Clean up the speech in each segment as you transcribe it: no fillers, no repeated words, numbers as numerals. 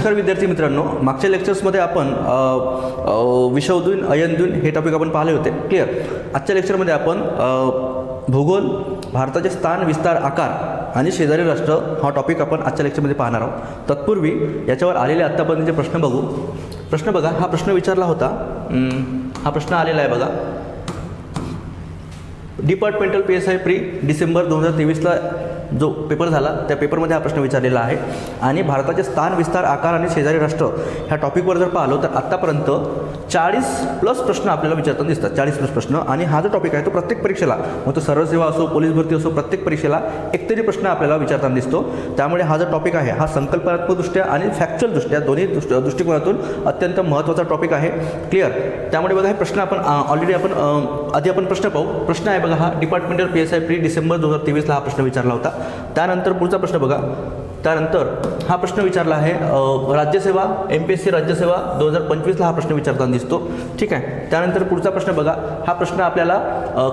नमस्कार विद्यार्थी मित्रांनो, मागच्या लेक्चर्समध्ये आपण विषवद्वीन अयनद्वीन हे टॉपिक आपण पाहिले होते. क्लिअर. आजच्या लेक्चरमध्ये आपण भूगोल, भारताचे स्थान, विस्तार, आकार आणि शेजारी राष्ट्र हा टॉपिक आपण आजच्या लेक्चरमध्ये पाहणार आहोत. तत्पूर्वी याच्यावर आलेले आत्तापर्यंतचे प्रश्न बघू. प्रश्न बघा, हा प्रश्न विचारला होता, हा प्रश्न आलेला आहे बघा. डिपार्टमेंटल PSI प्री डिसेंबर 2023ला जो पेपर झाला त्या पेपरमध्ये हा प्रश्न विचारलेला आहे. आणि भारताचे स्थान, विस्तार, आकार आणि शेजारी राष्ट्र ह्या टॉपिकवर जर पाहिलो तर आत्तापर्यंत 40+ प्रश्न आपल्याला विचारताना दिसतात. 40+ प्रश्न. आणि हा जो टॉपिक आहे तो प्रत्येक परीक्षेला, मग तो सरळ सेवा असो, पोलीस भरती असो, प्रत्येक परीक्षेला एकतरी प्रश्न आपल्याला विचारताना दिसतो. त्यामुळे हा जो टॉपिक आहे हा संकल्पनात्मकदृष्ट्या आणि फॅक्च्युअलदृष्ट्या दोन्ही दृष्टिकोनातून अत्यंत महत्त्वाचा टॉपिक आहे. क्लिअर. त्यामुळे बघा, हे प्रश्न आपण ऑलरेडी आधी आपण प्रश्न पाहू. प्रश्न आहे बघा हा, डिपार्टमेंटल PSI प्री डिसेंबर 2023ला हा प्रश्न विचारला होता. त्यानंतर पुढचा प्रश्न बघा. त्यानंतर हा प्रश्न विचारला आहे राज्यसेवा, MPSC राज्यसेवा 2025ला हा प्रश्न विचारताना दिसतो. ठीक आहे. त्यानंतर पुढचा प्रश्न बघा, हा प्रश्न आपल्याला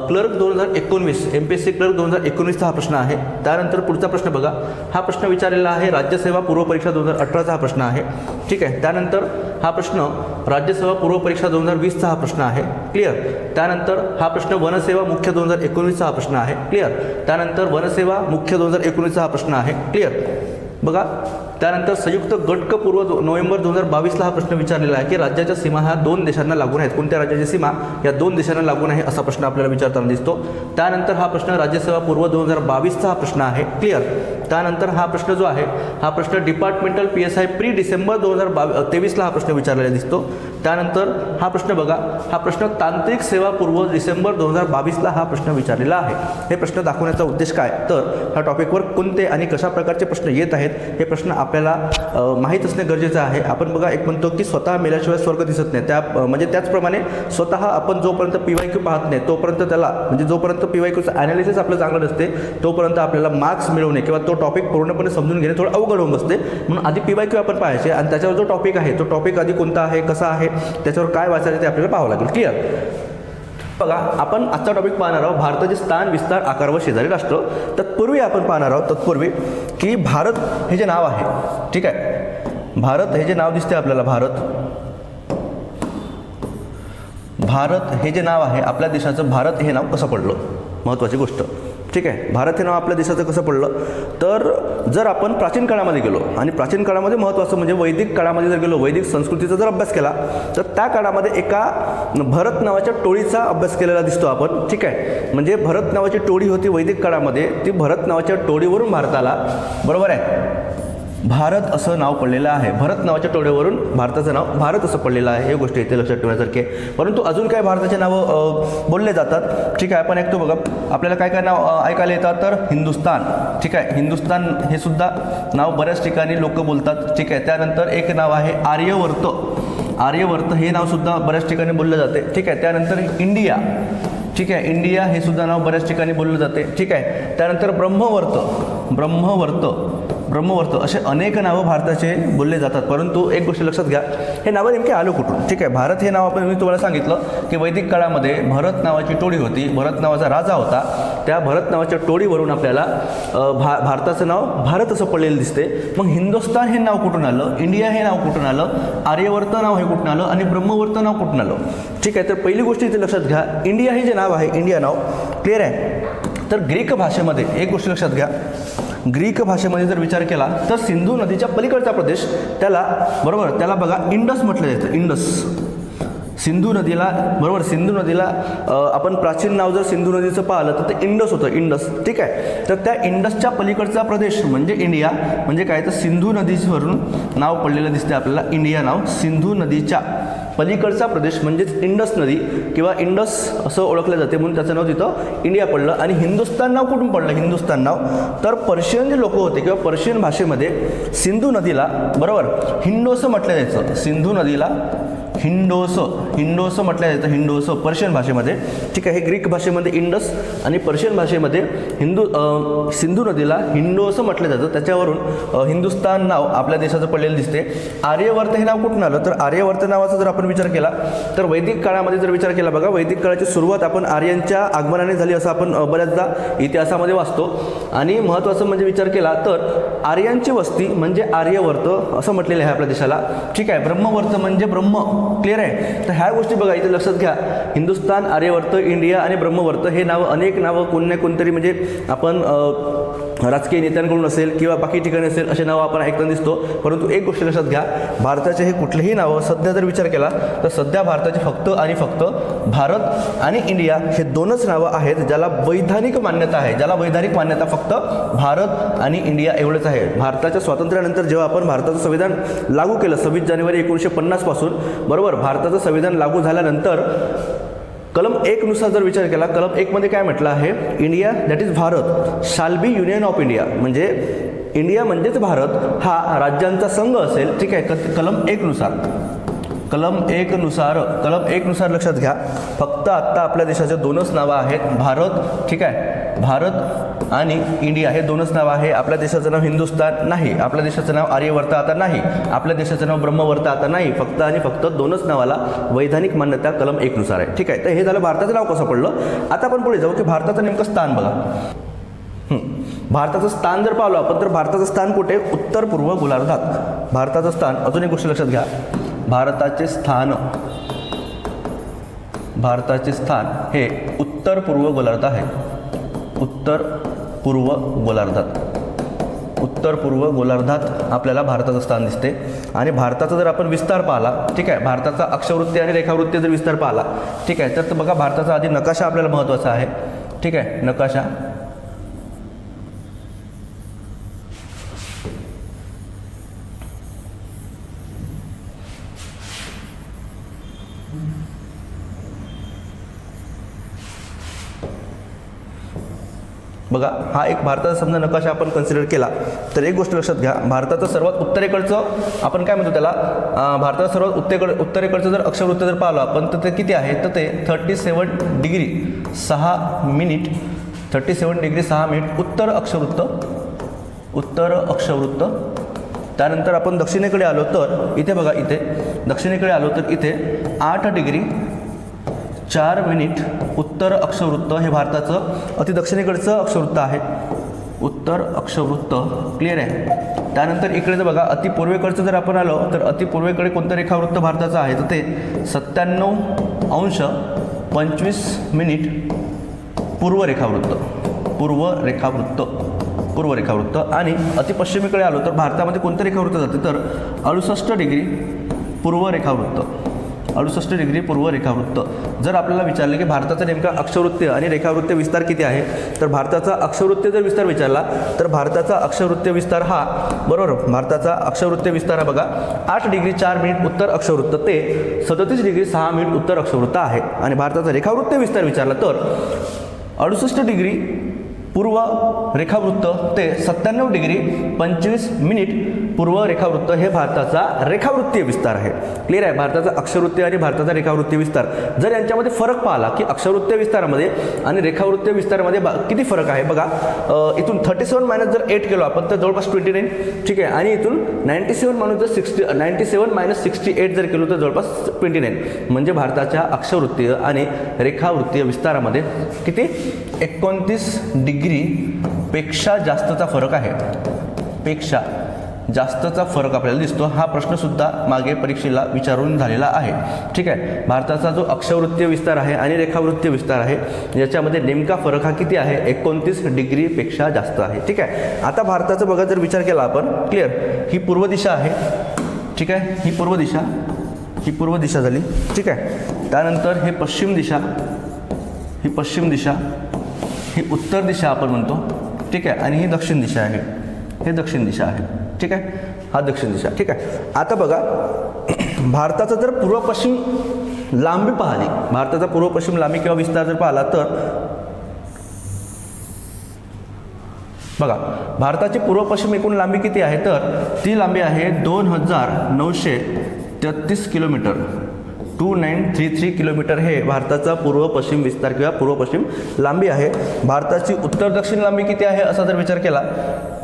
क्लर्क 2019 MPSC क्लर्क 2019चा हा प्रश्न आहे. त्यानंतर पुढचा प्रश्न बघा, हा प्रश्न विचारलेला आहे राज्यसेवा पूर्व परीक्षा 2018चा हा प्रश्न आहे. ठीक आहे. त्यानंतर हा प्रश्न राज्यसेवा पूर्व परीक्षा 2020चा हा प्रश्न आहे. क्लिअर. त्यानंतर हा प्रश्न वनसेवा मुख्य 2019चा हा प्रश्न आहे. क्लिअर. त्यानंतर वनसेवा मुख्य 2019चा हा प्रश्न आहे. क्लिअर. बघा. त्यानंतर संयुक्त गटक पूर्व नोव्हेंबर 2022ला हा प्रश्न विचारलेला आहे की राज्याच्या सीमा ह्या 2 देशांना लागून आहेत. कोणत्या राज्याची सीमा या 2 देशांना लागून आहे असा प्रश्न आपल्याला विचारताना दिसतो. त्यानंतर हा प्रश्न राज्यसेवा पूर्व 2022चा हा प्रश्न आहे. क्लिअर. त्यानंतर हा प्रश्न जो आहे हा प्रश्न डिपार्टमेंटल PSI प्री डिसेंबर 2023ला हा प्रश्न विचारलेला दिसतो. त्यानंतर हा प्रश्न बघा, हा प्रश्न तांत्रिक सेवा पूर्व डिसेंबर 2022ला हा प्रश्न विचारलेला आहे. हे प्रश्न दाखवण्याचा उद्देश काय, तर ह्या टॉपिकवर कोणते आणि कशा प्रकारचे प्रश्न येत आहेत हे प्रश्न आपल्याला माहीत असणे गरजेचं आहे. आपण बघा, एक म्हणतो की स्वतः मेल्याशिवाय स्वर्ग दिसत नाही. म्हणजे त्याचप्रमाणे स्वतः आपण जोपर्यंत PYQ पाहत नाही तोपर्यंत त्याला, म्हणजे जोपर्यंत PYQचं ॲनालिसिस आपलं चांगलं नसते तोपर्यंत आपल्याला मार्क्स मिळवणे किंवा तो टॉपिक पूर्णपणे समजून घेणे थोडं अवघड होऊन बसते. म्हणून आधी PYQ आपण पाहायचे आणि त्याच्यावर जो टॉपिक आहे तो टॉपिक आधी कोणता आहे, कसा आहे, त्याच्यावर काय वाचायचं ते आपल्याला पाहावं लागेल. क्लिअर. बघा, आपण आजचा टॉपिक पाहणार आहोत भारताचे स्थान, विस्तार, आकार व शेजारी राष्ट्र. तत्पूर्वी आपण पाहणार आहोत की भारत हे जे नाव आहे, ठीक आहे, भारत हे जे नाव दिसते आपल्याला, भारत हे जे नाव आहे आपल्या देशाचं, भारत हे नाव कसं पडलं, महत्त्वाची गोष्ट. ठीक आहे. भारत हे नाव आपल्या देशाचं कसं पडलं, तर जर आपण प्राचीन काळामध्ये गेलो आणि प्राचीन काळामध्ये महत्त्वाचं म्हणजे वैदिक काळामध्ये जर गेलो, वैदिक संस्कृतीचा जर अभ्यास केला तर त्या काळामध्ये एका भरत नावाच्या टोळीचा अभ्यास केलेला दिसतो आपण. ठीक आहे. म्हणजे भरत नावाची टोळी होती वैदिक काळामध्ये, ती भरत नावाच्या टोळीवरून भारताला, बरोबर आहे, भारत असं नाव पडलेलं आहे. भरत नावाच्या टोळीवरून भारताचं नाव भारत असं पडलेलं आहे. हे गोष्ट इथे लक्षात ठेवण्यासारखी आहे. परंतु अजून काय भारताचे नावं बोलले जातात. ठीक आहे. आपण ऐकतो बघा, आपल्याला काय काय नाव ऐकायला येतात, तर हिंदुस्तान. ठीक आहे. हिंदुस्तान हे सुद्धा नाव बऱ्याच ठिकाणी लोक बोलतात. ठीक आहे. त्यानंतर एक नाव आहे आर्यवर्त. आर्यवर्त हे नाव सुद्धा बऱ्याच ठिकाणी बोललं जाते. ठीक आहे. त्यानंतर इंडिया. ठीक आहे. इंडिया हे सुद्धा नाव बऱ्याच ठिकाणी बोललं जाते. ठीक आहे. त्यानंतर ब्रह्मवर्त असे अनेक नावं भारताचे बोलले जातात. परंतु एक गोष्ट लक्षात घ्या, हे नावं नेमके आलो कुठून. ठीक आहे. भारत हे नाव मी तुम्हाला सांगितलं की वैदिक काळामध्ये भरत नावाची टोळी होती, भरत नावाचा राजा होता. त्या भरत नावाच्या टोळीवरून आपल्याला भारताचं नाव भारत असं पडलेलं दिसते. मग हिंदुस्तान हे नाव कुठून आलं, इंडिया हे नाव कुठून आलं, आर्यवर्त नाव हे कुठून आलं आणि ब्रह्मवर्त नाव कुठून आलं. ठीक आहे. तर पहिली गोष्ट इथे लक्षात घ्या, इंडिया हे जे नाव आहे, इंडिया नाव, क्लिअर आहे, तर ग्रीक भाषेमध्ये एक गोष्ट लक्षात घ्या, ग्रीक भाषेमध्ये जर विचार केला तर सिंधू नदीच्या पलीकडचा प्रदेश त्याला, बरोबर, त्याला बघा इंडस म्हटलं जातं. इंडस. सिंधू नदीला, बरोबर, सिंधू नदीला आपण प्राचीन नाव जर सिंधू नदीचं पाहिलं तर ते इंडस होतं. इंडस. ठीक आहे. तर त्या इंडसच्या पलीकडचा प्रदेश म्हणजे इंडिया. म्हणजे काय, तर सिंधू नदीवरून नाव पडलेलं दिसते आपल्याला. इंडिया नाव सिंधू नदीच्या पलीकडचा प्रदेश म्हणजेच इंडस नदी किंवा इंडस असं ओळखलं जाते, म्हणून त्याचं नाव तिथं इंडिया पडलं. आणि हिंदुस्तान नाव कुठून पडलं, हिंदुस्तान नाव, तर पर्शियन जे लोक होते किंवा पर्शियन भाषेमध्ये सिंधू नदीला, बरोबर, हिंडोसं म्हटलं जायचं. सिंधू नदीला हिंडोसं म्हटलं जातं, हिंडोसं पर्शियन भाषेमध्ये. ठीक आहे. हे ग्रीक भाषेमध्ये इंडस आणि पर्शियन भाषेमध्ये सिंधू नदीला हिंडोसं म्हटलं जातं. त्याच्यावरून हिंदुस्तान नाव आपल्या देशाचं पडलेलं दिसते. आर्यवर्त हे नाव कुठून आलं, तर आर्यवर्त नावाचा जर आपण विचार केला तर वैदिक काळामध्ये जर विचार केला, बघा, वैदिक काळाची सुरुवात आपण आर्यांच्या आगमनाने झाली असं आपण बऱ्याचदा इतिहासामध्ये वाचतो. आणि महत्त्वाचं म्हणजे विचार केला तर आर्यांची वस्ती म्हणजे आर्यवर्त असं म्हटलेलं आहे आपल्या देशाला, ठीक आहे. ब्रह्मवर्त म्हणजे ब्रह्म, क्लिअर आहे. तर ह्या गोष्टी बघा इथे लक्षात घ्या. हिंदुस्थान, आर्यवर्त, इंडिया आणि ब्रह्मवर्त हे नावं, अनेक नावं कोण ना कोणतरी म्हणजे आपण राजकीय नेत्यांकडून असेल किंवा बाकी ठिकाणी असेल असे नावं आपण ऐकताना दिसतो. परंतु एक गोष्ट लक्षात घ्या, भारताचे हे कुठलेही नावं सध्या जर विचार केला तर सध्या भारताचे फक्त आणि फक्त भारत आणि इंडिया हे दोनच नावं आहेत ज्याला वैधानिक मान्यता आहे. ज्याला वैधानिक मान्यता फक्त भारत आणि इंडिया एवढंच आहे. भारताच्या स्वातंत्र्यानंतर जेव्हा आपण भारताचं संविधान लागू केलं 26 जानेवारी 1950 पासून, बरोबर, भारताचं संविधान लागू झाल्यानंतर कलम 1 नुसार जर विचार केला, कलम 1 मध्ये काय म्हटलं आहे, India that is Bharat shall be union of India, म्हणजे इंडिया म्हणजेच भारत हा राज्यांचा संघ असेल, ठीक आहे. कलम 1 नुसार, कलम 1 नुसार लक्षात घ्या, फक्त आत्ता आपल्या देशाचे दोनच नावं आहेत, भारत, ठीक आहे, भारत आणि इंडिया हे दोनच नाव आहे. आपल्या देशाचं नाव हिंदुस्थान नाही, आपल्या देशाचं नाव आर्यवर्त आता नाही, आपल्या देशाचं नाव ब्रह्मवर्त आता नाही. फक्त आणि फक्त दोनच नावाला वैधानिक मान्यता कलम 1 नुसार आहे, ठीक आहे. तर हे झालं भारताचं नाव कसं पडलं. आता आपण पुढे जाऊ की भारताचं नेमकं स्थान बघा. भारताचं स्थान जर पाहिलं आपण तर भारताचं स्थान कुठे, उत्तर पूर्व गोलार्धात भारताचं स्थान. अजून एक गोष्ट लक्षात घ्या, भारताचे स्थान हे उत्तर पूर्व गोलार्धात आहे. उत्तर पूर्व गोलार्धात आपल्याला भारताचं स्थान दिसते. आणि भारताचा जर आपण विस्तार पाहिला, ठीक आहे, भारताचा अक्षवृत्ती आणि रेखावृत्ती जर विस्तार पाहिला, ठीक आहे, तर बघा भारताचा आधी नकाशा आपल्याला महत्त्वाचा आहे, ठीक आहे. नकाशा, बघा हा एक भारताचा समजा नकाशा आपण कन्सिडर केला तर एक गोष्ट लक्षात घ्या, भारताचं सर्वात उत्तरेकडचं आपण काय म्हणतो त्याला, भारताचं सर्वात उत्तरेकडचं जर अक्षवृत्त जर पाहिलं आपण तर ते किती आहे, तर ते 37 डिग्री 6 मिनिट 37 डिग्री 6 मिनिट उत्तर अक्षवृत्त. त्यानंतर आपण दक्षिणेकडे आलो तर इथे बघा, इथे दक्षिणेकडे आलो तर इथे 8 डिग्री 4 मिनिट उत्तर अक्षवृत्त हे भारताचं अति दक्षिणेकडचं अक्षवृत्त आहे, उत्तर अक्षवृत्त, क्लिअर आहे. त्यानंतर इकडे जर बघा अति पूर्वेकडचं जर आपण आलो तर अति पूर्वेकडे कोणतं रेखावृत्त भारताचं आहे, तर ते 97°25 मिनिट पूर्व रेखावृत्त. आणि अति पश्चिमेकडे आलो तर भारतामध्ये कोणतं रेखावृत्त जाते, तर 68 डिग्री पूर्व रेखावृत्त. जर आपल्याला विचारले की भारताचा नेमका अक्षवृत्त आणि रेखावृत्त विस्तार किती आहे, तर भारताचा अक्षवृत्त जर विस्तार विचारला तर भारताचा अक्षवृत्त विस्तार हा, बरोबर, भारताचा अक्षवृत्त विस्तार हा बघा 8 डिग्री 4 मिनिट उत्तर अक्षवृत्त ते 37 डिग्री 6 मिनिट उत्तर अक्षवृत्त आहे. आणि भारताचा रेखावृत्त विस्तार विचारला तर 68 डिग्री पूर्व रेखावृत्त ते 97 डिग्री 25 मिनिट पूर्व रेखावृत्त हे भारताचा रेखावृत्तीय विस्तार आहे. क्लिअर आहे. भारताचा अक्षवृत्तीय आणि भारताचा रेखावृत्तीय विस्तार जर यांच्यामध्ये फरक पाहिला की अक्षवृत्तीय विस्तारामध्ये आणि रेखावृत्तीय विस्तारामध्ये किती फरक आहे बघा, इथून 37 मायनस जर 8 केलो आपण तर जवळपास 29, ठीक आहे. आणि इथून 97 मायनस जर 97 मायनस 68 जर केलो तर जवळपास 29, म्हणजे भारताच्या अक्षवृत्तीय आणि रेखावृत्तीय विस्तारामध्ये किती 29 डिग्री पेक्षा जास्तचा फरक आहे, पेक्षा जास्तचा फरक आपल्याला दिसतो. हा प्रश्नसुद्धा मागे परीक्षेला विचारून झालेला आहे, ठीक आहे. भारताचा जो अक्षवृत्तीय विस्तार आहे आणि रेखावृत्तीय विस्तार आहे याच्यामध्ये नेमका फरक हा किती आहे, 29 डिग्रीपेक्षा जास्त आहे, ठीक आहे. आता भारताचा बघा जर विचार केला आपण, क्लिअर, ही पूर्व दिशा आहे, ठीक आहे, ही पूर्व दिशा झाली, ठीक आहे. त्यानंतर हे पश्चिम दिशा, ही पश्चिम दिशा, ही उत्तर दिशा आपण म्हणतो, ठीक आहे. आणि ही दक्षिण दिशा आहे, हे दक्षिण दिशा आहे, ठीक आहे, हा दक्षिण दिशा, ठीक आहे. आता बघा भारताचा जर पूर्व पश्चिम लांबी पाहिली, भारताचा पूर्व पश्चिम लांबी किंवा विस्तार जर पाहिला तर बघा भारताची पूर्व पश्चिम एकूण लांबी किती आहे, तर ती लांबी आहे 2933 किलोमीटर, 2933 किलोमीटर हे भारताचा पूर्व पश्चिम विस्तार किंवा पूर्व पश्चिम लांबी आहे. भारताची उत्तर दक्षिण लांबी किती आहे असा जर विचार केला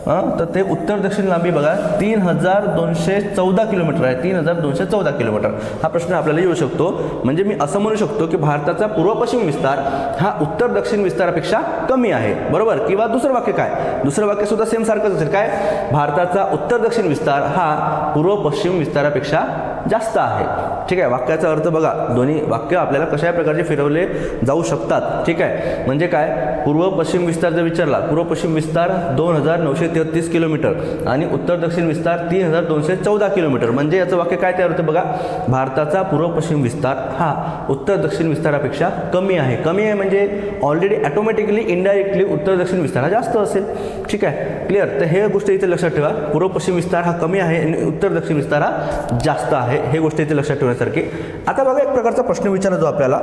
तर ते उत्तर दक्षिण लांबी बघा 3214 किलोमीटर आहे, 3214 किलोमीटर. हा प्रश्न आपल्याला येऊ शकतो. म्हणजे मी असं म्हणू शकतो की भारताचा पूर्व पश्चिम विस्तार हा उत्तर दक्षिण विस्तारापेक्षा कमी आहे, बरोबर. किंवा दुसरं वाक्य काय, दुसरं वाक्य सुद्धा सेम सारखंच असेल, काय, भारताचा उत्तर दक्षिण विस्तार हा पूर्व पश्चिम विस्तारापेक्षा जास्त आहे. ठीक आहे. वाक्याचा अर्थ बघा, दोन्ही वाक्य आपल्याला कशा प्रकारचे फिरवले जाऊ शकतात. ठीक आहे. म्हणजे काय, पूर्व पश्चिम विस्तार जर विचारला, पूर्व पश्चिम विस्तार 2933 किलोमीटर आणि उत्तर दक्षिण विस्तार 3214 किलोमीटर. म्हणजे याचं वाक्य काय तयार होतं बघा, भारताचा पूर्व पश्चिम विस्तार हा उत्तर दक्षिण विस्तारापेक्षा कमी आहे. कमी आहे म्हणजे ऑलरेडी ऑटोमॅटिकली इनडायरेक्टली उत्तर दक्षिण विस्तार हा जास्त असेल. ठीक आहे, क्लिअर. तर हे गोष्ट इथे लक्षात ठेवा, पूर्व पश्चिम विस्तार हा कमी आहे आणि उत्तर दक्षिण विस्तार हा जास्त आहे. हे गोष्ट इथे लक्षात ठेवण्यासारखी. आता बघा, एक प्रकारचा प्रश्न विचारला जो आपल्याला.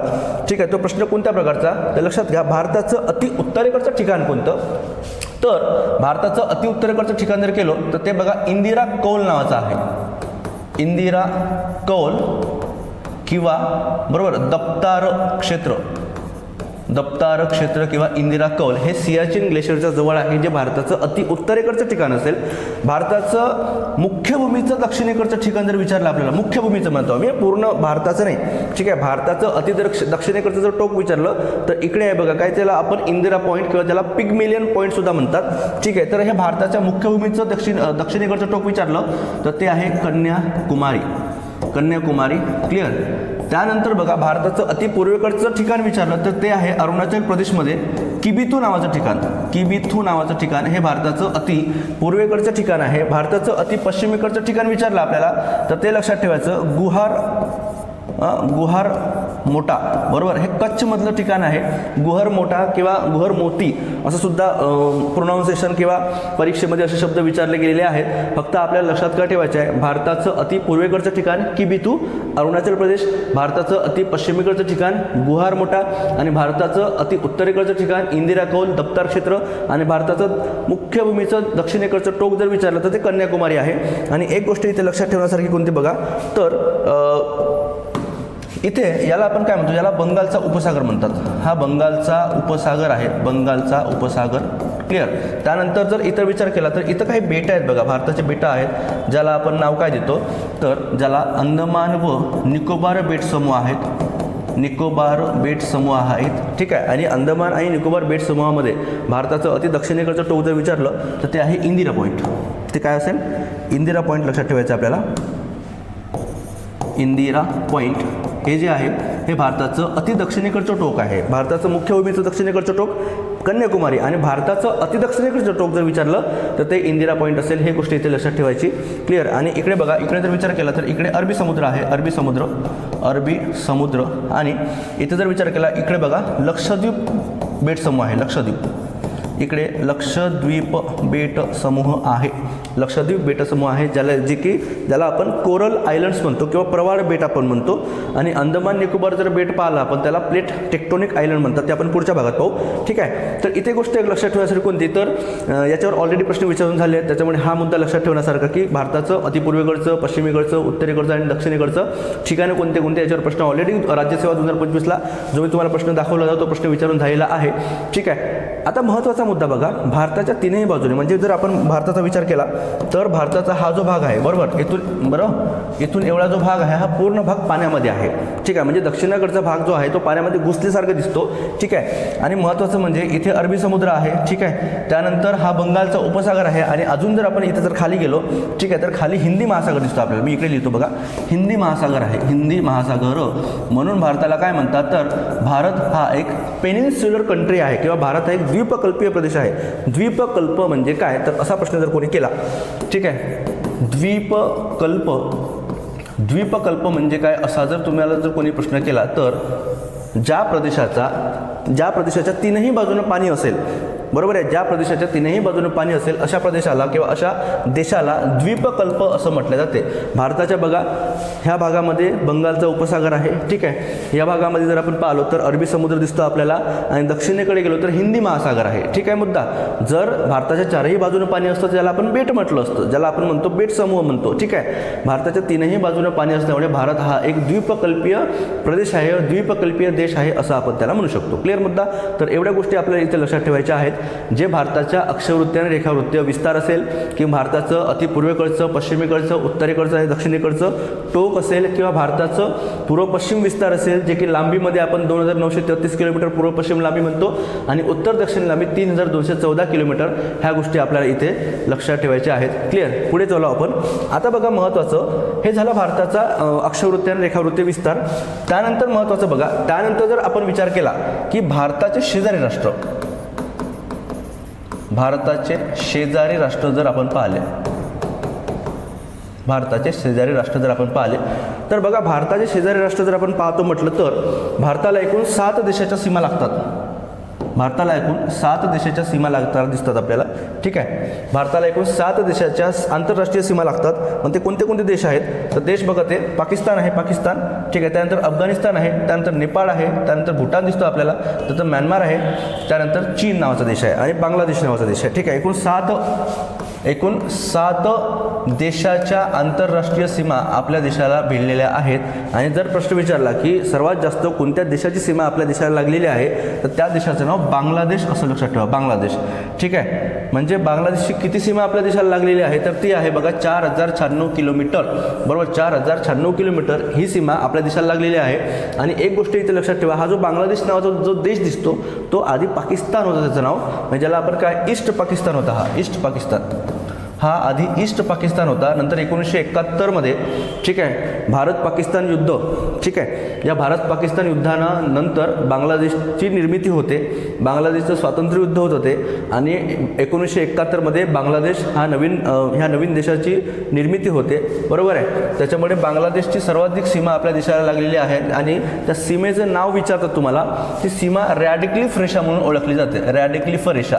ठीक आहे, तो प्रश्न कोणत्या प्रकारचा तर लक्षात घ्या, भारताचं अति उत्तरेकडचं ठिकाण कोणतं. तर भारताचं अति उत्तरेकडचं ठिकाण जर केलं तर ते बघा इंदिरा कौल नावाचं आहे. इंदिरा कौल किंवा बरोबर दप्तार क्षेत्र किंवा इंदिरा कौल हे सियाचीन ग्लेशियरच्या जवळ आहे, जे भारताचं अति उत्तरेकडचं ठिकाण असेल. भारताचं मुख्य भूमीचं दक्षिणेकडचं ठिकाण जर विचारलं आपल्याला, मुख्य भूमीचं म्हणतो आम्ही, पूर्ण भारताचं नाही. ठीक आहे, भारताचं अति दक्षिणेकडचं जर टोक विचारलं तर इकडे आहे बघा, काय त्याला आपण इंदिरा पॉईंट किंवा त्याला पिगमेलियन पॉईंट सुद्धा म्हणतात. ठीक आहे, तर हे भारताच्या मुख्य भूमीचं दक्षिणेकडचं टोक विचारलं तर ते आहे कन्याकुमारी. क्लिअर. त्यानंतर बघा, भारताचं अति पूर्वेकडचं ठिकाण विचारलं तर ते आहे अरुणाचल प्रदेशमध्ये किबिथू नावाचं ठिकाण हे भारताचं अति पूर्वेकडचं ठिकाण आहे. भारताचं अति पश्चिमेकडचं ठिकाण विचारलं आपल्याला तर ते लक्षात ठेवायचं गुहार मोटा, बरोबर. हे कच्छमधलं ठिकाण आहे. गुहर मोटा किंवा गुहर मोती असं सुद्धा प्रोनाऊन्सिएशन किंवा परीक्षेमध्ये असे शब्द विचारले गेलेले आहेत. फक्त आपल्याला लक्षात काय ठेवायचे आहे, भारताचं अति पूर्वेकडचं ठिकाण किबिथू अरुणाचल प्रदेश, भारताचं अति पश्चिमेकडचं ठिकाण गुहार मोटा आणि भारताचं अति उत्तरेकडचं ठिकाण इंदिरा कौल दप्तार क्षेत्र आणि भारताचं मुख्य भूमीचं दक्षिणेकडचं टोक जर विचारलं तर ते कन्याकुमारी आहे. आणि एक गोष्ट इथे लक्षात ठेवण्यासारखी कोणती बघा, तर इथे याला आपण काय म्हणतो, याला बंगालचा उपसागर म्हणतात. हा बंगालचा उपसागर आहे, बंगालचा उपसागर. क्लिअर. त्यानंतर जर इतर विचार केला तर इथं काही बेटं आहेत बघा, भारताचे बेटं आहेत, ज्याला आपण नाव काय देतो तर ज्याला अंदमान व निकोबार बेट समूह आहेत. ठीक आहे. आणि अंदमान आणि निकोबार बेट समूहामध्ये भारताचं अति दक्षिणेकडचं टोक जर विचारलं तर ते आहे इंदिरा पॉईंट. ते काय असेल, इंदिरा पॉईंट लक्षात ठेवायचं आपल्याला. इंदिरा पॉईंट हे जे आहे हे भारताचं अति दक्षिणेकडचं टोक आहे. भारताचं मुख्य भूमीचं दक्षिणेकडचं टोक कन्याकुमारी आणि भारताचं अति दक्षिणेकडचं टोक जर विचारलं तर ते इंदिरा पॉईंट असेल. हे गोष्ट इथे लक्षात ठेवायची. क्लिअर. आणि इकडे बघा, इकडे जर विचार केला तर इकडे अरबी समुद्र आहे, अरबी समुद्र. आणि इथे जर विचार केला इकडे बघा लक्षद्वीप बेट समूह आहे, इकडे लक्षद्वीप बेट समूह आहे, ज्याला आपण कोरल आयलंड्स म्हणतो किंवा प्रवाळ बेट आपण म्हणतो. आणि अंदमान निकोबार जर बेट पाहिला आपण त्याला प्लेट टेक्टोनिक आयलंड म्हणतात, ते आपण पुढच्या भागात पाहू. ठीक आहे. तर इथे गोष्ट एक लक्षात ठेवण्यासाठी कोणती, तर याच्यावर ऑलरेडी प्रश्न विचारून झाले आहेत, त्याच्यामुळे हा मुद्दा लक्षात ठेवण्यासारखा की भारताचं अतिपूर्वेकडचं, पश्चिमेकडचं, उत्तरेकडचं आणि दक्षिणेकडचं ठिकाणं कोणते याच्यावर प्रश्न ऑलरेडी राज्यसेवा 2025ला जो मी तुम्हाला प्रश्न दाखवला होता तो प्रश्न विचारून झालेला आहे. ठीक आहे. आता महत्त्वाचा मुद्दा बघा, भारताच्या तीनही बाजूने, म्हणजे जर आपण भारताचा विचार केला तर भारताचा हा जो भाग आहे, बरोबर, इथून एवढा जो भाग आहे हा पूर्ण भाग पाण्यामध्ये आहे. ठीक आहे. म्हणजे दक्षिणेकडचा भाग जो आहे तो पाण्यामध्ये घुसल्यासारखं दिसतो. ठीक आहे. आणि महत्त्वाचं म्हणजे इथे अरबी समुद्र आहे. ठीक आहे. त्यानंतर हा बंगालचा उपसागर आहे आणि अजून जर आपण इथे जर खाली गेलो, ठीक आहे, तर खाली हिंदी महासागर दिसतो आपल्याला. मी इकडे लिहितो बघा, हिंदी महासागर आहे, हिंदी महासागर. म्हणून भारताला काय म्हणतात तर भारत हा एक पेनिन्सुलर कंट्री आहे किंवा भारत हा एक द्वीपकल्पीय प्रदेश आहे. द्वीपकल्प म्हणजे काय तर असा प्रश्न जर कोणी केला, ठीक आहे, द्वीपकल्प म्हणजे काय असा जर तुम्हाला जर कोणी प्रश्न केला तर ज्या प्रदेशाच्या तीनही बाजूने पाणी असेल, बरोबर आहे, ज्या प्रदेशाच्या तीनही बाजूने पाणी असेल अशा प्रदेशाला किंवा अशा देशाला द्वीपकल्प असं म्हटलं जाते. भारताच्या बघा ह्या भागामध्ये बंगालचा उपसागर आहे. ठीक आहे. या भागामध्ये जर आपण पाहिलो तर अरबी समुद्र दिसतो आपल्याला आणि दक्षिणेकडे गेलो तर हिंदी महासागर आहे. ठीक आहे मुद्दा. जर भारताच्या चारही बाजूने पाणी असतं ज्याला आपण बेट म्हटलं असतं, ज्याला आपण म्हणतो बेट समूह म्हणतो. ठीक आहे. भारताच्या तीनही बाजूने पाणी असल्यामुळे भारत हा एक द्वीपकल्पीय प्रदेश आहे, द्वीपकल्पीय देश आहे असं आपण त्याला म्हणू शकतो. क्लिअर मुद्दा. तर एवढ्या गोष्टी आपल्याला इथे लक्षात ठेवायच्या आहेत. जे भारताच्या अक्षवृत्ती आणि रेखावृत्तीय विस्तार असेल किंवा भारताचं अतिपूर्वेकडचं, पश्चिमेकडचं, उत्तरेकडचं आणि दक्षिणेकडचं टोक असेल किंवा भारताचं पूर्व पश्चिम विस्तार असेल, जे की लांबीमध्ये आपण 2933 किलोमीटर पूर्व पश्चिम लांबी म्हणतो आणि उत्तर दक्षिण लांबी 3214 किलोमीटर, ह्या गोष्टी आपल्याला इथे लक्षात ठेवायच्या आहेत. क्लिअर? पुढे चालू आपण. आता बघा महत्त्वाचं, हे झालं भारताचा अक्षवृत्ती आणि रेखावृत्ती विस्तार. त्यानंतर महत्त्वाचं बघा, त्यानंतर जर आपण विचार केला की भारताचे शेजारी राष्ट्र, भारताचे शेजारी राष्ट्र जर आपण पाहिले, भारताचे शेजारी राष्ट्र जर आपण पाहिले तर बघा, भारताचे शेजारी राष्ट्र जर आपण पाहतो म्हटलं तर भारताला एकूण 7 देशाच्या सीमा लागतात. भारताला एकूण 7 देशाच्या सीमा लागतात दिसतात आपल्याला. ठीक आहे, भारताला एकूण 7 देशाच्या आंतरराष्ट्रीय सीमा लागतात. मग ते कोणते कोणते देश आहेत तर देश बघा, ते पाकिस्तान आहे, पाकिस्तान. ठीक आहे, त्यानंतर अफगाणिस्तान आहे, त्यानंतर नेपाळ आहे, त्यानंतर भूटान दिसतो आपल्याला, त्यानंतर म्यानमार आहे, त्यानंतर चीन नावाचा देश आहे आणि बांगलादेश नावाचा देश आहे. ठीक आहे, एकूण 7 देशाच्या आंतरराष्ट्रीय सीमा आपल्या देशाला भिडलेल्या आहेत. आणि जर प्रश्न विचारला की सर्वात जास्त कोणत्या देशाची सीमा आपल्या देशाला लागलेली आहे तर त्या देशाचं नाव बांगलादेश असं लक्षात ठेवा, बांगलादेश. ठीक आहे, म्हणजे बांगलादेशची किती सीमा आपल्या देशाला लागलेली आहे तर ती आहे बघा 4096 किलोमीटर. बरोबर, 4096 किलोमीटर ही सीमा आपल्या देशाला लागलेली आहे. आणि एक गोष्ट इथे लक्षात ठेवा, हा जो बांगलादेश नावाचा जो देश दिसतो तो आधी पाकिस्तान होता, त्याचं नाव म्हणजे ज्याला आपण काय ईस्ट पाकिस्तान होता, हा ईस्ट पाकिस्तान, हा आधी ईस्ट पाकिस्तान होता. नंतर 1971 ठीक आहे भारत पाकिस्तान युद्ध, ठीक आहे, या भारत पाकिस्तान युद्धानंतर बांगलादेशची निर्मिती होते, बांगलादेशचं स्वातंत्र्य युद्ध होत होते आणि 1971 बांगलादेश ह्या नवीन देशाची निर्मिती होते. बरोबर आहे, त्याच्यामुळे बांगलादेशची सर्वाधिक सीमा आपल्या देशाला लागलेली आहे आणि त्या सीमेचं नाव विचारतात तुम्हाला, ती सीमा रॅडिक्लिफ रेषा म्हणून ओळखली जाते, रॅडिक्लिफ रेषा.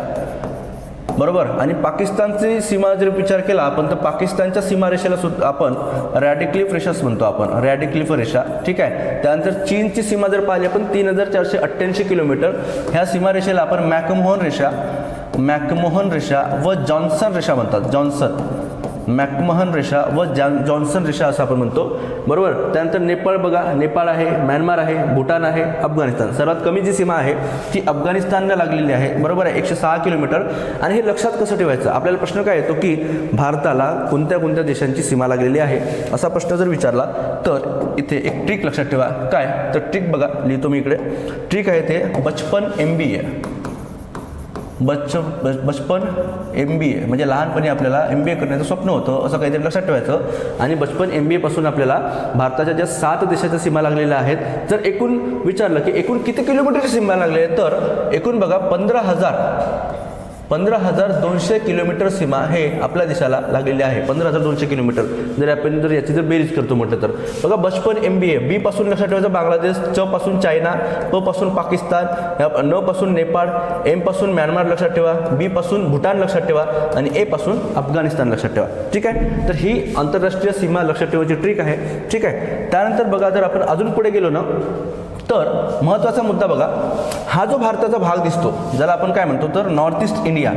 बरोबर, आणि पाकिस्तानची सीमा जर विचार केला आपण तर पाकिस्तानच्या सीमारेषेला सुद्धा आपण रॅडिक्लिफ रेषाच म्हणतो, आपण रॅडिक्लिफ रेषा. ठीक आहे, त्यानंतर चीनची सीमा जर पाहिली आपण 3488 किलोमीटर, ह्या सीमारेषेला आपण मॅकमोहन रेषा व जॉन्सन रेषा म्हणतात, मॅकमोहन रेषा व जॉन्सन रेषा असं आपण म्हणतो. बरोबर, त्यानंतर नेपाळ बघा, नेपाळ आहे, म्यानमार आहे, भूटान आहे, अफगाणिस्तान. सर्वात कमी जी सीमा आहे ती अफगाणिस्तानला लागलेली आहे. बरोबर आहे, 106 किलोमीटर. आणि हे लक्षात कसं ठेवायचं, आपल्याला प्रश्न काय येतो की भारताला कोणत्या कोणत्या देशांची सीमा लागलेली आहे असा प्रश्न जर विचारला तर इथे एक ट्रिक लक्षात ठेवा. काय तर ट्रिक बघा, लिहितो मी इकडे. ट्रिक आहे ते बचपन MBA, बचपन MBA म्हणजे लहानपणी आपल्याला MBA करण्याचं स्वप्न होतं असं काहीतरी लक्षात ठेवायचं. आणि बचपन MBA पासून आपल्याला भारताच्या ज्या 7 देशाच्या सीमा लागलेल्या आहेत, जर एकूण विचारलं की एकूण किती किलोमीटरची सीमा लागली आहे तर एकूण बघा 15,200 किलोमीटर सीमा हे आपल्या देशाला लागलेली आहे. 15,200 किलोमीटर जर आपण याची बेरीज करतो म्हटलं तर बघा, बचपन MBA बी पासून लक्षात ठेवायचं बांगलादेश, च पासून चायना, प पासून पाकिस्तान, न पासून नेपाळ, M पासून म्यानमार लक्षात ठेवा, B पासून भूटान लक्षात ठेवा आणि A पासून अफगाणिस्तान लक्षात ठेवा. ठीक आहे, तर ही आंतरराष्ट्रीय सीमा लक्षात ठेवायची ट्रिक आहे. ठीक आहे, त्यानंतर बघा जर आपण अजून पुढे गेलो ना तर महत्त्वाचा मुद्दा बघा, हा जो भारताचा भाग दिसतो ज्याला आपण काय म्हणतो तर नॉर्थ ईस्ट इंडिया.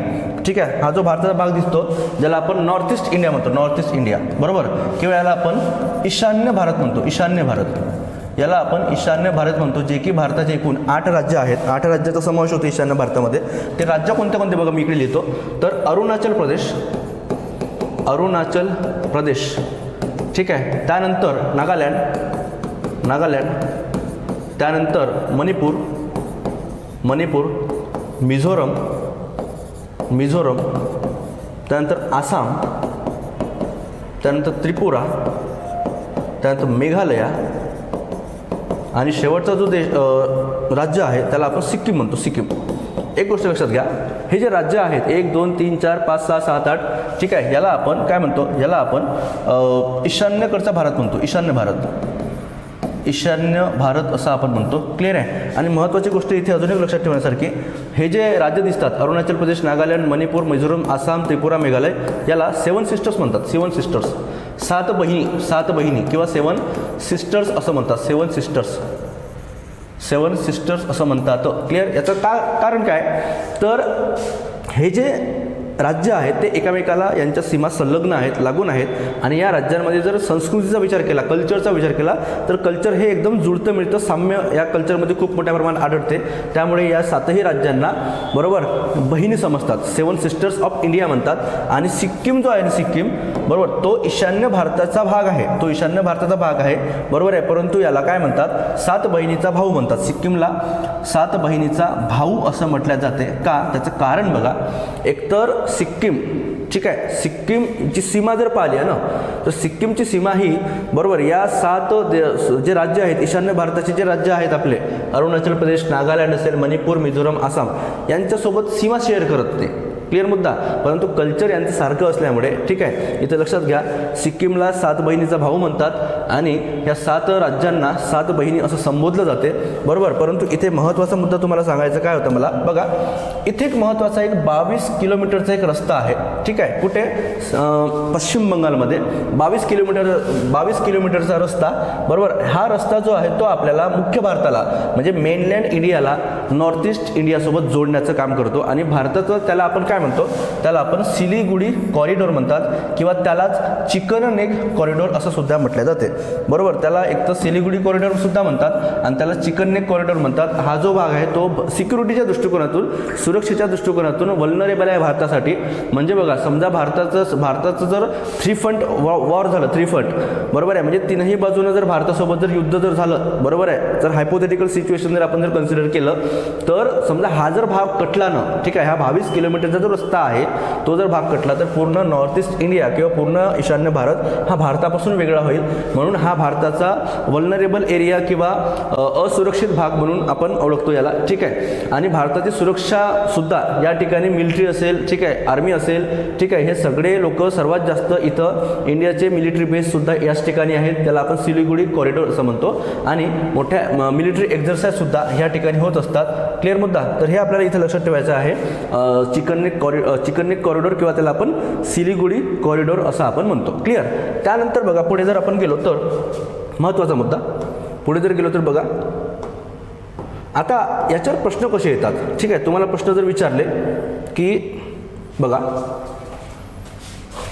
ठीक आहे, हा जो भारताचा भाग दिसतो ज्याला आपण नॉर्थ ईस्ट इंडिया म्हणतो, नॉर्थ ईस्ट इंडिया. बरोबर, किंवा याला आपण ईशान्य भारत म्हणतो, ईशान्य भारत, याला आपण ईशान्य भारत म्हणतो, जे की भारताचे एकूण 8 राज्य आहेत. 8 राज्याचा समावेश होतो ईशान्य भारतामध्ये. ते राज्य कोणते कोणते बघा, मी इकडे लिहितो. तर अरुणाचल प्रदेश, ठीक आहे, त्यानंतर नागालँड, त्यानंतर मणिपूर, मिझोरम, त्यानंतर आसाम, त्यानंतर त्रिपुरा, त्यानंतर मेघालया आणि शेवटचा जो राज्य आहे त्याला आपण सिक्कीम म्हणतो, सिक्कीम. एक गोष्ट लक्षात घ्या, हे जे राज्य आहेत 1 2 3 4 5 6 7 8, ठीक आहे, याला आपण काय म्हणतो, याला आपण ईशान्येकडचा भारत म्हणतो, ईशान्य भारत असं आपण म्हणतो. क्लिअर आहे. आणि महत्त्वाची गोष्ट इथे अजून एक लक्षात ठेवण्यासारखी, हे जे राज्य दिसतात अरुणाचल प्रदेश, नागालँड, मणिपूर, मिझोरम, आसाम, त्रिपुरा, मेघालय, याला 7 सिस्टर्स म्हणतात, 7 सिस्टर्स, 7 बहिणी किंवा 7 सिस्टर्स असं म्हणतात, 7 सिस्टर्स असं म्हणतात. क्लिअर. याचं कारण काय तर हे जे राज्य आहेत ते एकमेकाला यांच्या सीमा संलग्न आहेत, लागून आहेत आणि या राज्यांमध्ये जर संस्कृतीचा विचार केला, कल्चरचा विचार केला तर कल्चर हे एकदम जुळतं मिळतं, साम्य या कल्चरमध्ये खूप मोठ्या प्रमाणात आढळते. त्यामुळे या 7ही राज्यांना बरोबर बहिणी समजतात, 7 सिस्टर्स ऑफ इंडिया म्हणतात. आणि सिक्कीम जो आहे ना, सिक्कीम बरोबर तो ईशान्य भारताचा भाग आहे, तो ईशान्य भारताचा भाग आहे बरोबर आहे. परंतु याला काय म्हणतात, 7 बहिणीचा भाऊ म्हणतात. सिक्कीमला 7 बहिणीचा भाऊ असं म्हटलं जाते का, त्याचं कारण बघा. एकतर सिक्कीम ठीक आहे, सिक्कीमची सीमा जर पाहिली आहे ना तर सिक्कीमची सीमा ही बरोबर या 7 जे राज्य आहेत, ईशान्य भारताचे जे राज्य आहेत आपले, अरुणाचल प्रदेश, नागालँड असेल, मणिपूर, मिझोरम, आसाम यांच्यासोबत सीमा शेअर करत नाही. क्लिअर मुद्दा. परंतु कल्चर यांचं सारखं असल्यामुळे ठीक आहे, इथं लक्षात घ्या, सिक्कीमला 7 बहिणीचा भाऊ म्हणतात आणि ह्या 7 राज्यांना 7 बहिणी असं संबोधलं जाते बरोबर. परंतु इथे महत्त्वाचा मुद्दा तुम्हाला सांगायचा काय होतं मला बघा, इथे एक महत्त्वाचा एक 22 किलोमीटरचा एक रस्ता आहे ठीक आहे. कुठे, पश्चिम बंगालमध्ये 22 किलोमीटरचा रस्ता बरोबर. हा रस्ता जो आहे तो आपल्याला मुख्य भारताला म्हणजे मेनलँड इंडियाला नॉर्थ ईस्ट इंडियासोबत जोडण्याचं काम करतो. आणि भारताचं त्याला आपण काय म्हणतो, त्याला आपण सिलिगुडी कॉरिडॉर म्हणतात किंवा त्यालाच चिकन नेक कॉरिडॉर असं सुद्धा म्हटलं जाते बरोबर. त्याला एक तर सिलिगुडी कॉरिडॉर सुद्धा म्हणतात आणि त्याला चिकन नेक कॉरिडॉर म्हणतात. हा जो भाग आहे तो सिक्युरिटीच्या दृष्टिकोनातून, सुरक्षेच्या दृष्टिकोनातून वल्नरेबल आहे भारतासाठी. म्हणजे बघा, समजा भारताचं जर 3 फ्रंट वॉर झालं, 3 फ्रंट बरोबर आहे, म्हणजे तिन्ही बाजूनं जर भारतासोबत जर युद्ध जर झालं बरोबर आहे, जर हायपोथेटिकल सिच्युएशन जर आपण जर कन्सिडर केलं तर समजा हा जर भाग कटला ना ठीक आहे, हा 22 किलोमीटरचा जो रस्ता आहे तो जर भाग कटला तर पूर्ण नॉर्थ ईस्ट इंडिया किंवा पूर्ण ईशान्य भारत हा भारतापासून वेगळा होईल. म्हणून हा भारताचा वल्नरेबल एरिया किंवा असुरक्षित भाग म्हणून आपण ओळखतो याला ठीक आहे. आणि भारताची सुरक्षा सुद्धा या ठिकाणी मिलिटरी असेल ठीक आहे, आर्मी असेल ठीक आहे, हे सगळे लोक सर्वात जास्त इथं इंडियाचे मिलिटरी बेस सुद्धा याच ठिकाणी आहेत. त्याला आपण सिलिगुडी कॉरिडॉर असं म्हणतो आणि मोठ्या मिलिटरी एक्झरसाइज सुद्धा या ठिकाणी होत असतात. क्लिअर मुद्दा. तर हे आपल्याला इथं लक्षात ठेवायचं आहे. चिकन नेक कॉरिडॉर किंवा त्याला आपण सिलिगुडी कॉरिडॉर असं आपण म्हणतो. क्लिअर. त्यानंतर बघा पुढे जर आपण गेलो तर महत्त्वाचा मुद्दा, पुढे जर गेलो तर बघा आता याच्यावर प्रश्न कसे येतात ठीक आहे. तुम्हाला प्रश्न जर विचारले की बघा,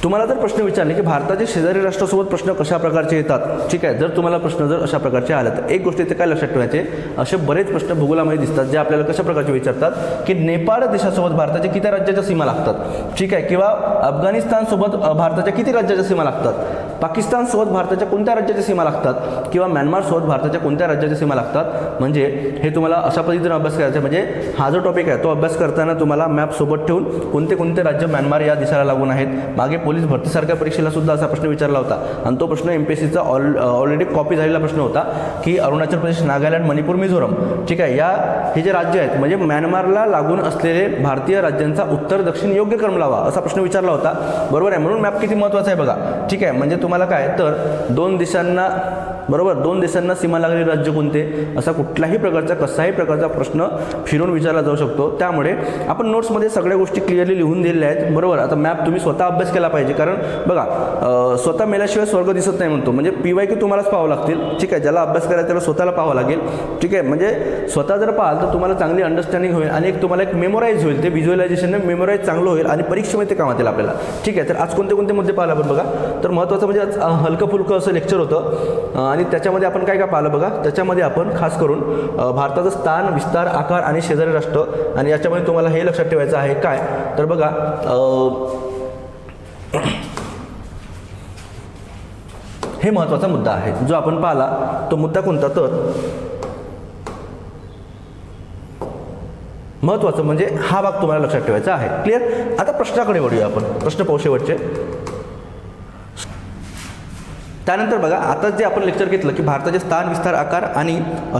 तुम्हाला जर प्रश्न विचारले की भारताचे शेजारी राष्ट्रासोबत प्रश्न कशा प्रकारचे येतात ठीक आहे, जर तुम्हाला प्रश्न जर अशा प्रकारचे आले तर एक गोष्ट इथे काय लक्षात ठेवायचे, असे बरेच प्रश्न भूगोलामध्ये दिसतात जे आपल्याला कशा प्रकारचे विचारतात की नेपाळ देशासोबत भारताच्या किती राज्याच्या सीमा लागतात ठीक आहे, किंवा अफगाणिस्तानसोबत भारताच्या किती राज्याच्या सीमा लागतात, पाकिस्तानसोबत भारताच्या कोणत्या राज्याच्या सीमा लागतात, किंवा म्यानमारसोबत भारताच्या कोणत्या राज्याच्या सीमा लागतात. म्हणजे हे तुम्हाला अशा पद्धतीने अभ्यास करायचा. म्हणजे हा जो टॉपिक आहे तो अभ्यास करताना तुम्हाला मॅपसोबत ठेवून कोणते कोणते राज्य म्यानमार या देशाला लागून आहेत. मागे पोलीस भरतीसारख्या परीक्षेला सुद्धा असा प्रश्न विचारला होता आणि तो प्रश्न MPSCचा ऑलरेडी कॉपी झालेला प्रश्न होता की अरुणाचल प्रदेश, नागालँड, मणिपूर, मिझोरम ठीक आहे, हे जे राज्य आहेत म्हणजे म्यानमारला लागून असलेले भारतीय राज्यांचा उत्तर दक्षिण योग्य क्रम लावा असा प्रश्न विचारला होता बरोबर आहे. म्हणून मॅप किती महत्त्वाचा आहे बघा ठीक आहे. म्हणजे तुम्हाला काय तर 2 देशांना सीमा लागलेले राज्य कोणते, असा कुठल्याही प्रकारचा कसाही प्रकारचा प्रश्न फिरून विचारला जाऊ शकतो. त्यामुळे आपण नोट्समध्ये सगळ्या गोष्टी क्लिअरली लिहून दिलेल्या आहेत बरोबर. आता मॅप तुम्ही स्वतः अभ्यास केला पाहिजे, कारण बघा स्वतः मेल्याशिवाय स्वर्ग दिसत नाही म्हणतो. म्हणजे PYQ तुम्हालाच पाहावं लागतील ठीक आहे. ज्याला अभ्यास करायचा त्याला स्वतःला पाहावं लागेल ठीक आहे. म्हणजे स्वतः जर पाहाल तर तुम्हाला चांगली अंडरस्टँडिंग होईल आणि तुम्हाला एक मेमोराईज होईल, ते व्हिज्युअलायझेशन मेमोराईज चांगलं होईल आणि परीक्षेमध्ये ते कामात येईल आपल्याला ठीक आहे. तर आज कोणते कोणते मुद्दे पाहिला आपण बघा. तर महत्त्वाचं म्हणजे आज हलकं फुलकं असं लेक्चर होतं आणि त्याच्यामध्ये आपण काय काय पाहिलं बघा. त्याच्यामध्ये आपण खास करून भारताचं स्थान, विस्तार, आकार आणि शेजारी राष्ट्र, आणि याच्यामध्ये तुम्हाला हे लक्षात ठेवायचं आहे काय तर बघा हे महत्त्वाचा मुद्दा आहे जो आपण पाहिला. तो मुद्दा कोणता तर महत्त्वाचं म्हणजे हा भाग तुम्हाला लक्षात ठेवायचा आहे. क्लिअर. आता प्रश्नाकडे वळूया आपण. प्रश्न पाहू शेवटचे. त्यानंतर बघा आता जे आपण लेक्चर घेतलं की भारताचे स्थान, विस्तार, आकार आणि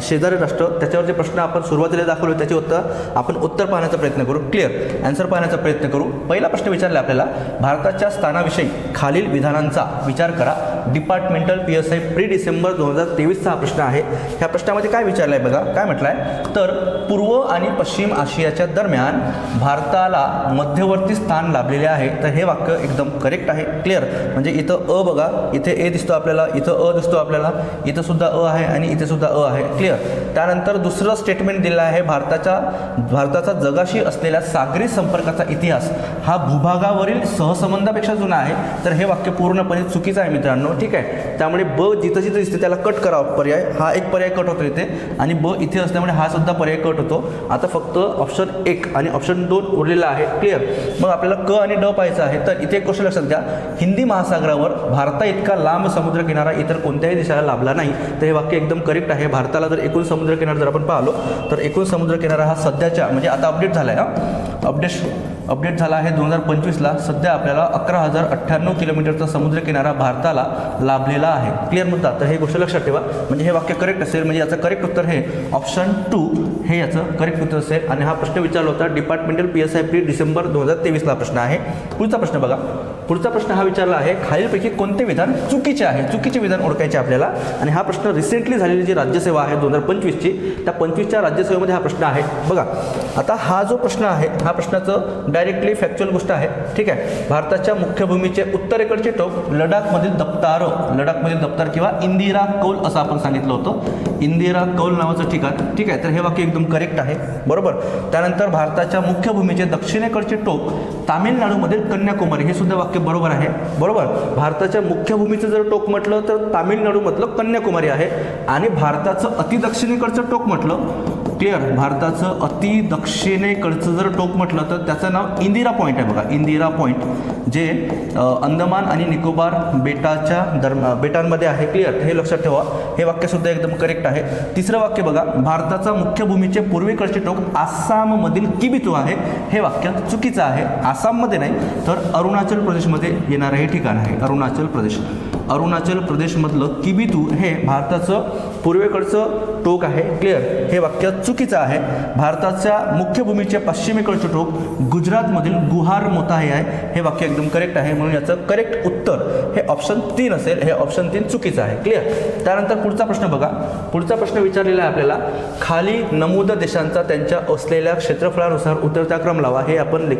शेजारी राष्ट्र, त्याच्यावर जे प्रश्न आपण सुरुवातीला दाखवले त्याचे उत्तर पाहण्याचा प्रयत्न करू. क्लिअर. आन्सर पाहण्याचा प्रयत्न करू. पहिला प्रश्न विचारला आपल्याला, भारताच्या स्थानाविषयी खालील विधानांचा विचार करा. डिपार्टमेंटल PSI प्री डिसेंबर 2023चा हा प्रश्न आहे. ह्या प्रश्नामध्ये काय विचारलं आहे बघा. काय म्हटलं आहे तर पूर्व आणि पश्चिम आशियाच्या दरम्यान भारताला मध्यवर्ती स्थान लाभलेले आहे. तर हे वाक्य एकदम करेक्ट आहे. क्लिअर. म्हणजे इथं बघा, इथे A दिसतो आपल्याला, इथं अ दिसतो आपल्याला, इथं सुद्धा अ आहे आणि इथे सुद्धा अ आहे. क्लिअर. त्यानंतर दुसरं स्टेटमेंट दिलं आहे, भारताचा जगाशी असलेल्या सागरी संपर्काचा इतिहास हा भूभागावरील सहसंबंधापेक्षा जुना आहे. तर हे वाक्य पूर्णपणे चुकीचं आहे मित्रांनो. ठीक आहे. त्यामुळे ब जिथं जिथं दिसते त्याला कट करावा पर्याय, हा एक पर्याय कट होतो इथे आणि ब इथे असल्यामुळे हा सुद्धा पर्याय कट होतो. आता फक्त ऑप्शन 1 आणि ऑप्शन 2 उरलेला आहे. क्लिअर. मग आपल्याला क आणि ड पाहायचं आहे. तर इथे एक गोष्ट लक्षात घ्या, हिंदी महासागरावर भारता इतका लांब समुद्रकिनारा इतर कोणत्याही देशाला लाभला नाही. तर हे वाक्य एकदम करेक्ट आहे. भारताला जर एकूण समुद्रकिनारा जर आपण पाहिलो तर एकूण समुद्रकिनारा हा सध्याच्या म्हणजे आता अपडेट झाला आहे, अपडेट झाला आहे 2025ला. सध्या आपल्याला 11,098 किलोमीटरचा समुद्रकिनारा भारताला लाभलेला आहे. क्लिअर मुद्दा. तर हे गोष्ट लक्षात ठेवा. म्हणजे हे वाक्य करेक्ट असेल, म्हणजे याचं करेक्ट उत्तर हे ऑप्शन 2 हे याचं करेक्ट उत्तर असेल. आणि हा प्रश्न विचारला होता डिपार्टमेंटल PSI प्री डिसेंबर 2023ला प्रश्न आहे. पुढचा प्रश्न बघा. पुढचा प्रश्न हा विचारला आहे, खालीलपैकी कोणते विधान चुकीचे आहे? चुकीचे विधान ओळखायचे आपल्याला. आणि हा प्रश्न रिसेंटली झालेली जी राज्यसेवा आहे 2025ची, त्या 25च्या राज्यसेवेमध्ये हा प्रश्न आहे. बघा आता हा जो प्रश्न आहे, हा प्रश्नाचं डायरेक्टली फॅक्च्युअल गोष्ट आहे. ठीक आहे. भारताच्या मुख्य भूमीचे उत्तरेकडचे टोक लडाखमधील दप्तर किंवा इंदिरा कौल असं आपण सांगितलं होतं. इंदिरा कौल नावाचं ठिकाण. ठीक आहे. तर हे वाक्य एकदम करेक्ट आहे. बरोबर. त्यानंतर भारताच्या मुख्य भूमीचे दक्षिणेकडचे टोक तामिळनाडूमधील कन्याकुमारी, हे सुद्धा वाक्य बरोबर आहे. बरोबर. भारताच्या मुख्य भूमीचं जर टोक म्हटलं तर तामिळनाडूमधलं कन्याकुमारी आहे. आणि भारताचं अतिदक्षिणेकडचं टोक म्हटलं, क्लिअर, भारताचं अति दक्षिणेकडचं जर टोक म्हटलं तर त्याचं नाव इंदिरा पॉईंट आहे. बघा इंदिरा पॉईंट, जे अंदमान आणि निकोबार बेटांमध्ये आहे. क्लिअर. हे लक्षात ठेवा. हे वाक्यसुद्धा एकदम करेक्ट आहे. तिसरं वाक्य बघा, भारताचा मुख्य भूमीचे पूर्वेकडचे टोक आसाममधील किबितू आहे. हे वाक्य चुकीचं आहे. आसाममध्ये नाही तर अरुणाचल प्रदेशमध्ये येणारं हे ठिकाण आहे. अरुणाचल प्रदेशमधलं किबितू हे भारताचं पूर्वेकडचं टोक आहे. क्लिअर. हे वाक्य चुकीचं आहे. भारताच्या मुख्य भूमीचे पश्चिमेकडचे टोक गुजरातमधील गुहार मोताहे आहे. हे वाक्य एकदम करेक्ट आहे. म्हणून याचं करेक्ट उत्तर हे ऑप्शन 3 असेल. हे ऑप्शन 3 चुकीचं आहे. क्लिअर. त्यानंतर पुढचा प्रश्न बघा. पुढचा प्रश्न विचारलेला आहे आपल्याला, खाली नमूद देशांचा त्यांच्या असलेल्या क्षेत्रफळानुसार उतरता क्रम लावा. हे आपण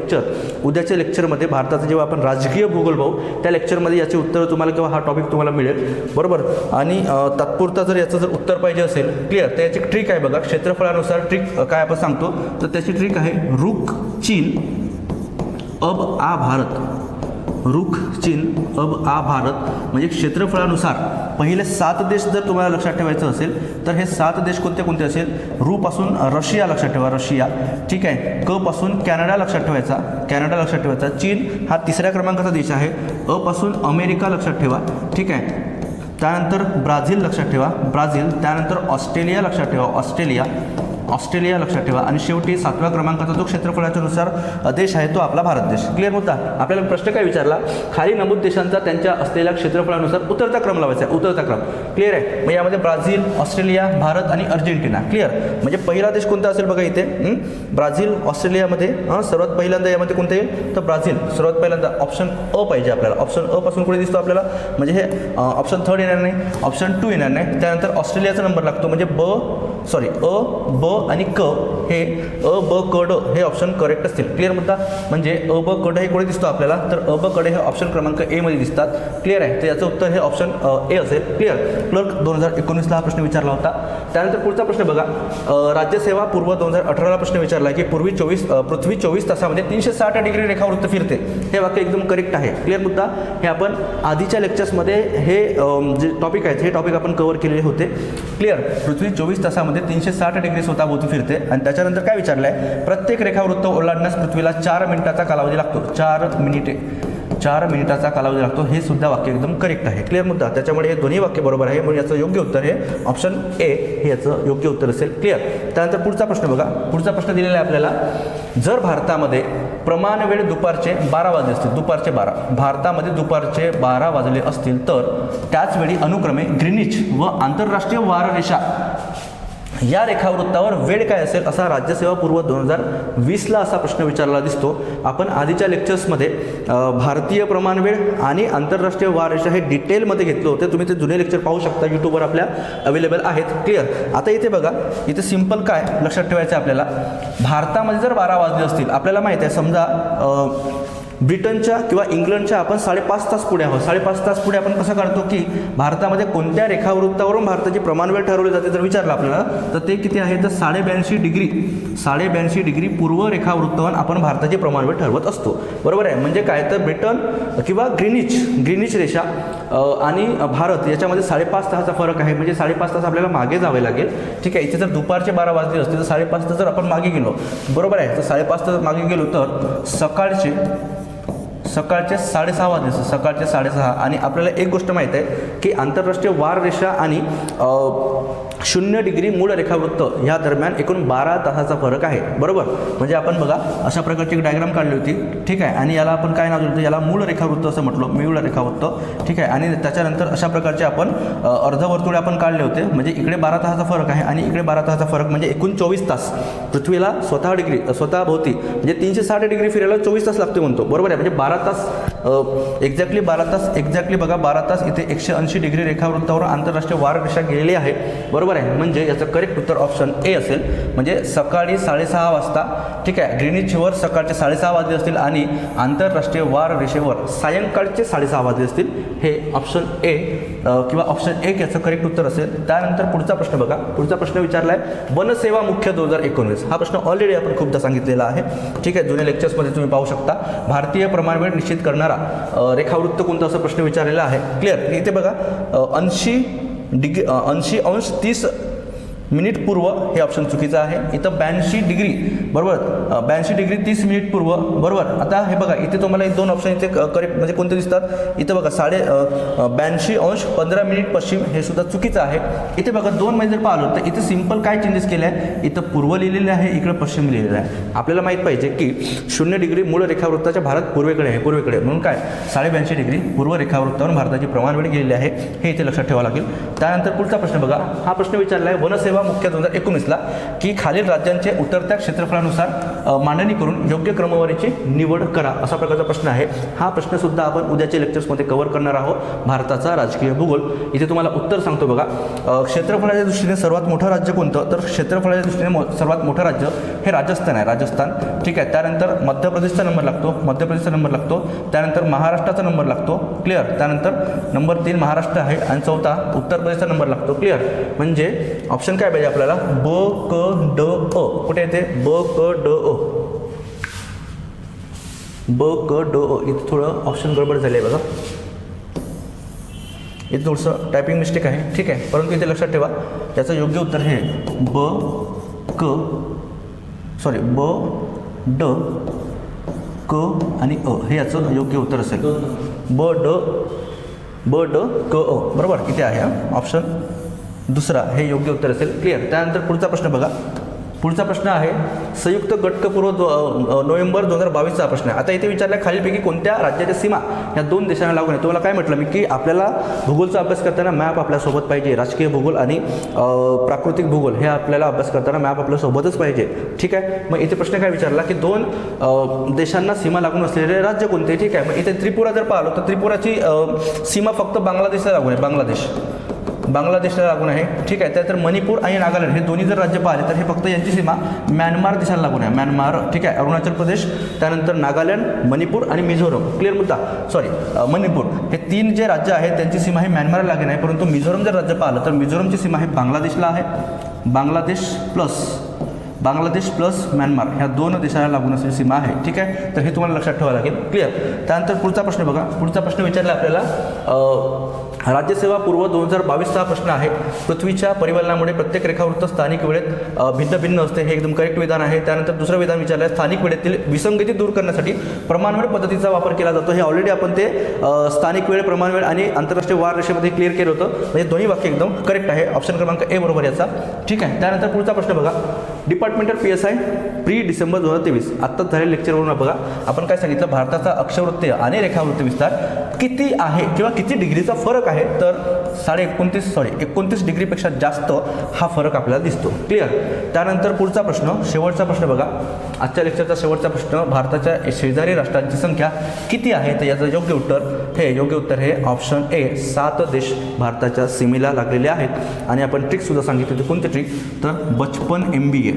उद्याच्या लेक्चरमध्ये भारताचं जेव्हा आपण राजकीय भूगोल पाहू त्या लेक्चरमध्ये याचे उत्तर तुम्हाला किंवा हा टॉपिक तुम्हाला मिळेल. बरोबर. आणि तात्पुरता जर याचं जर उत्तर पाहिजे असेल, क्लिअर, तर याची ट्रिक आहे बघा. क्षेत्रफळानुसार ट्रिक काय आपण सांगतो तर त्याची ट्रिक आहे रुख चीन अब आ भारत. रुख चीन अब आ भारत म्हणजे क्षेत्रफळानुसार पहिले 7 देश जर तुम्हाला लक्षात ठेवायचं असेल तर हे 7 देश कोणते कोणते असेल? रू पासून रशिया लक्षात ठेवा, रशिया. ठीक आहे. क पासून कॅनडा लक्षात ठेवायचा, चीन हा 3ऱ्या क्रमांकाचा देश आहे. अ पासून अमेरिका लक्षात ठेवा. ठीक आहे. त्यानंतर ब्राझील लक्षात ठेवा, ब्राझील. त्यानंतर ऑस्ट्रेलिया लक्षात ठेवा, ऑस्ट्रेलिया लक्षात ठेवा. आणि शेवटी 7व्या क्रमांकाचा जो क्षेत्रफळाच्या नुसार देश आहे तो आपला भारत देश. क्लिअर मुद्दा. आपल्याला प्रश्न काय विचारला, खाली नमूद देशांचा त्यांच्या असलेल्या क्षेत्रफळानुसार उतरता क्रम लावायचा आहे. उतरता क्रम. क्लिअर आहे. मग यामध्ये ब्राझील, ऑस्ट्रेलिया, भारत आणि अर्जेंटिना. क्लिअर. म्हणजे पहिला देश कोणता असेल बघा इथे, ब्राझील. ऑस्ट्रेलियामध्ये सर्वात पहिल्यांदा यामध्ये कोणतं येईल तर ब्राझील सर्वात पहिल्यांदा. ऑप्शन अ पाहिजे आपल्याला. ऑप्शन अ पासून कुठे दिसतो आपल्याला, म्हणजे हे ऑप्शन 3 येणार नाही, ऑप्शन 2 येणार नाही. त्यानंतर ऑस्ट्रेलियाचा नंबर लागतो म्हणजे अ, ब आणि क हे अ, ब, क, ड हे ऑप्शन करेक्ट असतील. क्लिअर मुद्दा. म्हणजे अ, ब, क, ड हे कुठे दिसतो आपल्याला तर अ, ब, क, ड हे ऑप्शन क्रमांक ए मध्ये दिसतात. क्लिअर आहे. तर याचं उत्तर हे ऑप्शन ए असेल. क्लिअर. क्लर्क 2019ला हा प्रश्न विचारला होता. त्यानंतर पुढचा प्रश्न बघा. राज्यसेवा पूर्व 2018ला प्रश्न विचारला की पृथ्वी 24 तासामध्ये 360 डिग्री रेखावृत्त फिरते. हे वाक्य एकदम करेक्ट आहे. क्लिअर मुद्दा. हे आपण आधीच्या लेक्चर्समध्ये हे जे टॉपिक आहेत हे टॉपिक आपण कव्हर केलेले होते. क्लिअर. पृथ्वी 24 तासामध्ये 360 डिग्री स्वतःभोवती फिरते. आणि त्याच्यानंतर काय विचारलं आहे, प्रत्येक रेखावृत्त ओलांडण्यास पृथ्वीला 4 मिनिटाचा कालावधी लागतो. 4 मिनिटाचा कालावधी लागतो. हे सुद्धा वाक्य एकदम करेक्ट आहे. क्लिअर मुद्दा. त्याच्यामुळे हे दोन्ही वाक्य बरोबर आहे. म्हणून याचं योग्य उत्तर हे ऑप्शन ए हे याचं योग्य उत्तर असेल. क्लिअर. त्यानंतर पुढचा प्रश्न बघा. पुढचा प्रश्न दिलेला आहे आपल्याला, जर भारतामध्ये प्रमाण वेळ दुपारचे 12 वाजले असतील, भारतामध्ये दुपारचे 12 वाजले असतील तर त्याच वेळी अनुक्रमे ग्रीनिच व आंतरराष्ट्रीय वाररेषा या रेखावृत्तावर वेळ काय असेल असा राज्यसेवा पूर्व 2020ला असा प्रश्न विचारला दिसतो. आपण आधीच्या लेक्चर्समध्ये भारतीय प्रमाण वेळ आणि आंतरराष्ट्रीय वाररेषा हे डिटेलमध्ये घेतलं होते. तुम्ही ते जुने लेक्चर पाहू शकता, यूट्यूबवर आपल्या अवेलेबल आहेत. क्लिअर. आता इथे बघा, इथे सिम्पल काय लक्षात ठेवायचं आहे आपल्याला, भारतामध्ये जर 12 वाजले असतील, आपल्याला माहिती आहे समजा ब्रिटनच्या किंवा इंग्लंडच्या आपण 5.5 तास पुढे आहोत. 5.5 तास पुढे आपण कसं काढतो की भारतामध्ये कोणत्या रेखावृत्तावरून भारताची प्रमाणवेळ ठरवली जाते जर विचारलं आपल्याला तर ते किती आहे तर 82.5 डिग्री पूर्व रेखावृत्तावर आपण भारताची प्रमाणवेळ ठरवत असतो. बरोबर आहे. म्हणजे काय तर ब्रिटन किंवा ग्रीनिच रेषा आणि भारत याच्यामध्ये 5.5 तासाचा फरक आहे. म्हणजे 5.5 तास आपल्याला मागे जावे लागेल. ठीक आहे. इथे जर दुपारचे 12 वाजले असते तर 5.5 तास जर आपण मागे गेलो बरोबर आहे तर 5.5 तास मागे गेलो तर सकाळचे 6:30 वाजले. सकाळचे 6:30 आणि आपल्याला एक गोष्ट माहीत आहे की आंतरराष्ट्रीय वार रेषा आणि 0 डिग्री मूळ रेखावृत्त ह्या दरम्यान एकूण 12 तासाचा फरक आहे. बरोबर. म्हणजे आपण बघा अशा प्रकारची एक डायग्राम काढली होती. ठीक आहे. आणि याला आपण काय नाव दिलं याला मूळ रेखावृत्त असं म्हटलं. मूळ रेखावृत्त. ठीक आहे. आणि त्याच्यानंतर अशा प्रकारचे आपण अर्धवर्तुळे आपण काढले होते. म्हणजे इकडे 12 तासाचा फरक आहे आणि इकडे 12 तासाचा फरक म्हणजे एकूण 24 तास. पृथ्वीला स्वतःभोवती म्हणजे 360 डिग्री फिरायला 24 तास लागते म्हणतो. बरोबर आहे. म्हणजे 12 तास एक्झॅक्टली 12 तास एक्झॅक्टली बघा 12 तास इथे 180 डिग्री रेखावृत्तावर आंतरराष्ट्रीय वार रेषा गेलेली आहे. बरोबर आहे. म्हणजे याचं करेक्ट उत्तर ऑप्शन ए असेल. म्हणजे सकाळी 6:30 वाजता. ठीक आहे. ग्रीनिचवर सकाळचे 6:30 वाजले असतील आणि आंतरराष्ट्रीय वार रेषेवर सायंकाळचे 6:30 वाजले असतील. हे ऑप्शन ए किंवा ऑप्शन एक याचं करेक्ट उत्तर असेल. त्यानंतर पुढचा प्रश्न बघा. पुढचा प्रश्न विचारला आहे वनसेवा मुख्य 2019. हा प्रश्न ऑलरेडी आपण खूपदा सांगितलेला आहे. ठीक आहे. जुन्या लेक्चर्समध्ये तुम्ही पाहू शकता. भारतीय प्रमाणवेळ निश्चित करणारा रेखावृत्त कोणता असा प्रश्न विचारलेला आहे. क्लिअर. इथे बघा 80° 30 पूर्व हे ऑप्शन चुकीचं आहे. इथं 82 डिग्री बरोबर 82 डिग्री 30 मिनिट पूर्व बरोबर. आता हे बघा इथे तुम्हाला एक 2 ऑप्शन इथे करेक्ट म्हणजे कोणते दिसतात. इथं बघा 82° 15 मिनिट पश्चिम हे सुद्धा चुकीचं आहे. इथे बघा 2 मध्ये जर पाहिलं तर इथे सिंपल काय चेंजेस केले आहे. इथं पूर्व लिहिलेलं आहे इकडे पश्चिम लिहिलेलं आहे. आपल्याला माहीत पाहिजे की 0 डिग्री मूळ रेखावृत्ताच्या भारत पूर्वेकडे आहे. पूर्वेकडे म्हणून काय 82 डिग्री पूर्व रेखावृत्तावर भारताची प्रमाणवेळ गेलेली आहे. हे इथे लक्षात ठेवावं लागेल. त्यानंतर पुढचा प्रश्न बघा. हा प्रश्न विचारला आहे वनसेवा मुख्य 2019 की खालील राज्यांचे उतरत्या क्षेत्रफळानुसार मांडणी करून योग्य क्रमवारीची निवड करा असा प्रकारचा प्रश्न आहे. हा प्रश्न सुद्धा आपण उद्याच्या लेक्चर्समध्ये कव्हर करणार आहोत. भारताचा राजकीय भूगोल. इथे तुम्हाला उत्तर सांगतो बघा. क्षेत्रफळाच्या दृष्टीने सर्वात मोठं राज्य कोणतं तर क्षेत्रफळाच्या दृष्टीने सर्वात मोठं राज्य हे राजस्थान आहे. राजस्थान. ठीक आहे. त्यानंतर मध्य प्रदेशचा नंबर लागतो. त्यानंतर महाराष्ट्राचा नंबर लागतो. क्लिअर. त्यानंतर नंबर 3 महाराष्ट्र आहे आणि चौथा उत्तर प्रदेशचा नंबर लागतो. क्लिअर. म्हणजे ऑप्शन काय पाहिजे आपल्याला ब क ड अ. कुठे येते ब क ड अ. ब क ड अ. इथे थोडं ऑप्शन गडबड झाली आहे बघा. इथे थोडंसं टायपिंग मिस्टेक आहे. ठीक आहे. परंतु इथे लक्षात ठेवा याचं योग्य उत्तर हे ब ड क आणि अ हे याचं योग्य उत्तर असेल. ब ड क अ. बरोबर. इथे आहे ऑप्शन दुसरा हे योग्य उत्तर असेल. क्लिअर. त्यानंतर पुढचा प्रश्न बघा. पुढचा प्रश्न आहे संयुक्त गटकपूर्व नोव्हेंबर 2022चा प्रश्न आहे. आता इथे विचारल्या खालीलपैकी कोणत्या राज्याच्या सीमा या 2 देशांना लागून आहे. तुम्हाला काय म्हटलं मी की आपल्याला भूगोलचा अभ्यास करताना मॅप आपल्यासोबत पाहिजे. राजकीय भूगोल आणि प्राकृतिक भूगोल हे आपल्याला अभ्यास करताना मॅप आपल्यासोबतच पाहिजे. ठीक आहे. मग इथे प्रश्न काय विचारला की 2 देशांना सीमा लागून असलेले राज्य कोणते. ठीक आहे. मग इथे त्रिपुरा जर पाहिलं तर त्रिपुराची सीमा फक्त बांगलादेशला लागून आहे. बांगलादेशला लागून आहे. ठीक आहे. त्यानंतर मणिपूर आणि नागालँड हे दोन्ही जर राज्य पाहिले तर हे फक्त यांची सीमा म्यानमार देशाला लागून आहे. म्यानमार. ठीक आहे. अरुणाचल प्रदेश त्यानंतर नागालँड मणिपूर आणि मिझोरम. क्लिअर मुद्दा. मणिपूर हे 3 जे राज्य आहेत त्यांची सीमा हे म्यानमारला लागेल आहे. परंतु मिझोरम जर राज्य पाहिलं तर मिझोरमची सीमा हे बांगलादेशला आहे. बांगलादेश प्लस म्यानमार ह्या 2 देशाला लागून असलेली सीमा आहे. ठीक आहे. तर हे तुम्हाला लक्षात ठेवावं लागेल. क्लिअर. त्यानंतर पुढचा प्रश्न बघा. पुढचा प्रश्न विचारला आपल्याला राज्यसेवा पूर्व 2022चा प्रश्न आहे. पृथ्वीच्या परिवलनामुळे प्रत्येक रेखावृत्त स्थानिक वेळेत भिन्न असते. हे एकदम करेक्ट विधान आहे. त्यानंतर दुसरं विधान विचारलं आहे स्थानिक वेळेतील विसंगती दूर करण्यासाठी प्रमाणवेळ पद्धतीचा वापर केला जातो. हे ऑलरेडी आपण ते स्थानिक वेळ प्रमाणवेळ आणि आंतरराष्ट्रीय वार रेषेमध्ये क्लिअर केलं होतं. म्हणजे दोन्ही वाक्य एकदम करेक्ट आहे. ऑप्शन क्रमांक ए बरोबर याचा. ठीक आहे. त्यानंतर पुढचा प्रश्न बघा. डिपार्टमेंटल PSI प्री डिसेंबर 2023 आत्ताच झालेल्या लेक्चरवरून बघा आपण काय सांगितलं भारताचा अक्षवृत्तीय आणि रेखावृत्त विस्तार किती आहे किंवा किती डिग्रीचा फरक आहे तर 29 डिग्रीपेक्षा जास्त हा फरक आपल्याला दिसतो. क्लिअर. त्यानंतर पुढचा प्रश्न शेवटचा प्रश्न बघा. आजच्या लेक्चरचा शेवटचा प्रश्न भारताच्या शेजारी राष्ट्रांची संख्या किती आहे तर याचं योग्य उत्तर हे ऑप्शन ए 7 देश भारताच्या सीमेला लागलेले आहेत. आणि आपण ट्रिक सुद्धा सांगितली होती. कोणती ट्रिक तर 55 MBA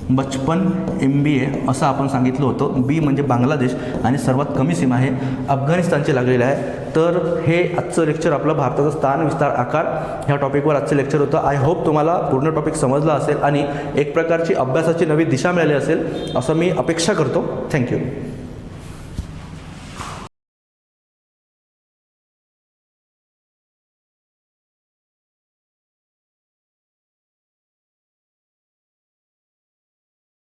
55 MBA असं आपण सांगितलं होतं. बी म्हणजे बांगलादेश आणि सर्वात कमी सीमा आहे अफगाणिस्तानची लागलेली आहे. तर हे आजचं लेक्चर आपलं भारताचा स्थान विस्तार आकार ह्या टॉपिकवर आजचं लेक्चर होतं. आय होप तुम्हाला पूर्ण टॉपिक समजला असेल आणि एक प्रकारची अभ्यासाची नवी दिशा मिळाली असेल असं मी अपेक्षा करतो. थँक्यू.